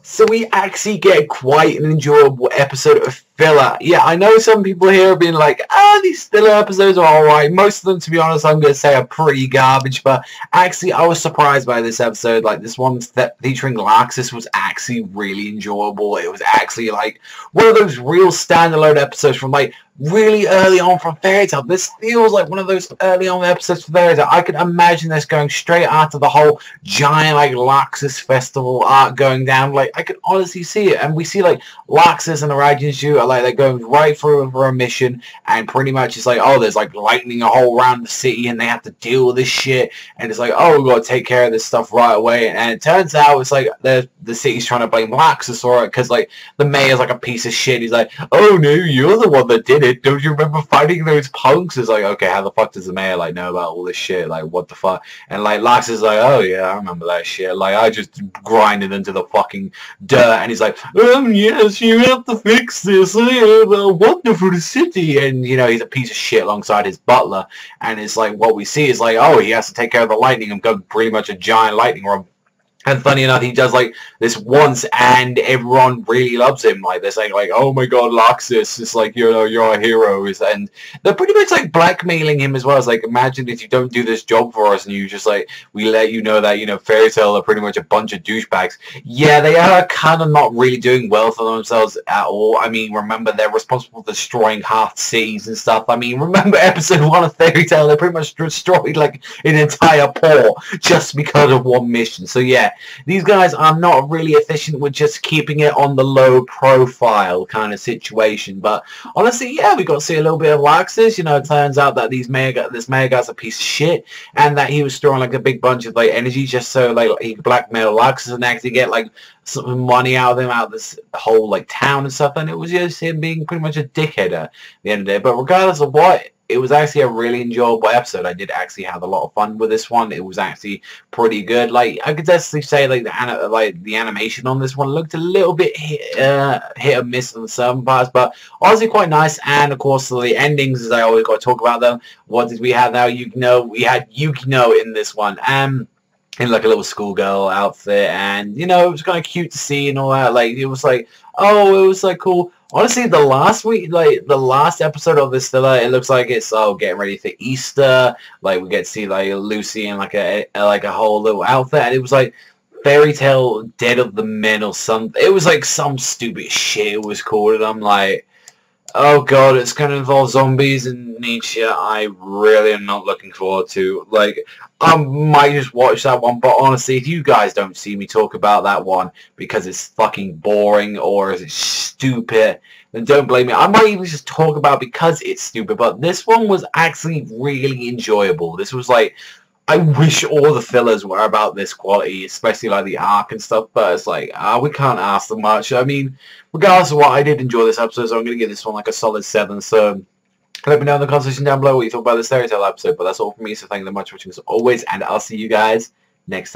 So we actually get quite an enjoyable episode of filler. Yeah, I know some people here have been like, these filler episodes are alright. Most of them, to be honest, I'm going to say are pretty garbage. But actually, I was surprised by this episode. Like, this one featuring Laxus was actually really enjoyable. It was actually, like, one of those real standalone episodes from, like, really early on from Fairy Tail. This feels like one of those early on episodes from Fairy Tail. I could imagine this going straight after the whole giant, like, Laxus festival arc going down. Like, I could honestly see it. And we see, like, Laxus and the Rajinju are, like, they're going right through for a mission, and pretty much it's like, oh, there's, like, lightning all around the city, and they have to deal with this shit, and it's like, oh, we've got to take care of this stuff right away, and it turns out it's like, the city's trying to blame Laxus for it, because, like, the mayor's, like, a piece of shit. He's like, oh, no, you're the one that did it. Don't you remember fighting those punks? It's like, okay, how the fuck does the mayor, like, know about all this shit? Like, what the fuck? And, like, Laxus is like, oh, yeah, I remember that shit. Like, I just grinded into the fucking dirt, and he's like, yes, you have to fix this. A wonderful city. And, you know, he's a piece of shit alongside his butler, and it's like, what we see is like, oh, he has to take care of the lightning and go pretty much a giant lightning rod. And funny enough, he does, like, this once, and everyone really loves him. Like, they're saying, like, oh my god, Laxus, it's like, you know, you're a hero. And they're pretty much, like, blackmailing him as well. It's like, imagine if you don't do this job for us, and you just, like, we let you know that, you know, Fairy Tail are pretty much a bunch of douchebags. Yeah, they are kind of not really doing well for themselves at all. I mean, remember, they're responsible for destroying half cities and stuff. I mean, remember episode 1 of Fairy Tail, they pretty much destroyed, like, an entire port just because of one mission. So, yeah. These guys are not really efficient with just keeping it on the low profile kind of situation. But honestly, yeah, we got to see a little bit of Laxus. You know, it turns out that this mayor guy's a piece of shit, and that he was storing like a big bunch of like energy just so like he could blackmail Laxus and actually get like some money out of him, out of this whole like town and stuff. And it was just him being pretty much a dickhead at the end of the day. But regardless of what, it was actually a really enjoyable episode. I did actually have a lot of fun with this one. It was actually pretty good. Like, I could definitely say like the animation on this one looked a little bit hit or miss on certain parts, but honestly quite nice. And of course the endings, as I always got to talk about them. What did we have now? Yukino. We had Yukino in this one. In like a little schoolgirl outfit, and you know, it was kind of cute to see and all that. Like, it was like, oh, it was like cool. Honestly, the last episode of this filler, it looks like it's getting ready for Easter. Like, we get to see like Lucy in like a whole little outfit, and it was like Fairy Tail Dead of the Men or something. It was like some stupid shit it was called, and I'm like, oh god, it's going to involve zombies and Nietzsche. I really am not looking forward to. Like, I might just watch that one, but honestly, if you guys don't see me talk about that one because it's fucking boring or it's stupid, then don't blame me. I might even just talk about it because it's stupid, but this one was actually really enjoyable. This was like, I wish all the fillers were about this quality, especially like the arc and stuff, but it's like, we can't ask them much. I mean, regardless of what, I did enjoy this episode, so I'm going to give this one like a solid 7, so let me know in the comment section down below what you thought about this Fairy Tail episode, but that's all from me, so thank you very much for watching as always, and I'll see you guys next time.